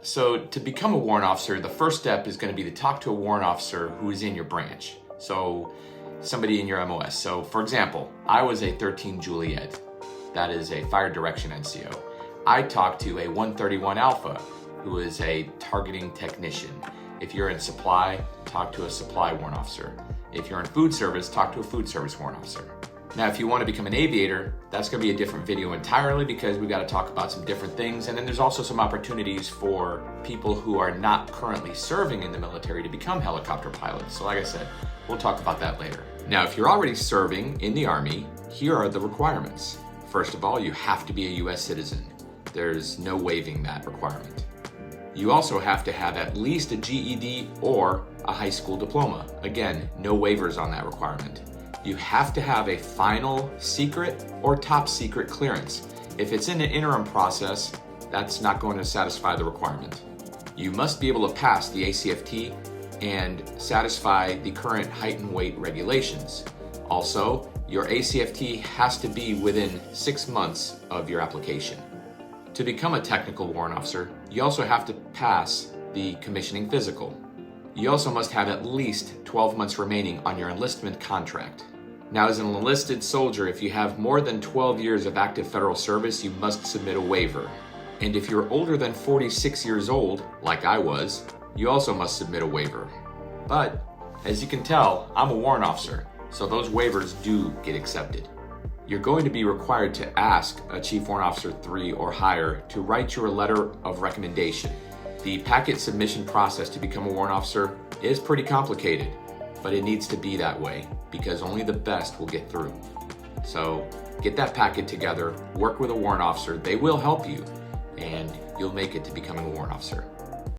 So to become a warrant officer, the first step is going to be to talk to a warrant officer who is in your branch. So somebody in your MOS. So for example, I was a 13 Juliet. That is a fire direction NCO. I talked to a 131 Alpha, who is a targeting technician. If you're in supply, talk to a supply warrant officer. If you're in food service, talk to a food service warrant officer. Now, if you want to become an aviator, that's going to be a different video entirely because we've got to talk about some different things. And then there's also some opportunities for people who are not currently serving in the military to become helicopter pilots. So like I said, we'll talk about that later. Now, if you're already serving in the Army, here are the requirements. First of all, you have to be a US citizen. There's no waiving that requirement. You also have to have at least a GED or a high school diploma. Again, no waivers on that requirement. You have to have a final secret or top secret clearance. If it's in an interim process, that's not going to satisfy the requirement. You must be able to pass the ACFT and satisfy the current height and weight regulations. Also, your ACFT has to be within 6 months of your application. To become a technical warrant officer, you also have to pass the commissioning physical. You also must have at least 12 months remaining on your enlistment contract. Now, as an enlisted soldier, if you have more than 12 years of active federal service, you must submit a waiver. And if you're older than 46 years old, like I was, you also must submit a waiver. But, as you can tell, I'm a warrant officer, so those waivers do get accepted. You're going to be required to ask a Chief Warrant Officer 3 or higher to write you a letter of recommendation. The packet submission process to become a warrant officer is pretty complicated, but it needs to be that way because only the best will get through. So get that packet together, work with a warrant officer, they will help you, and you'll make it to becoming a warrant officer.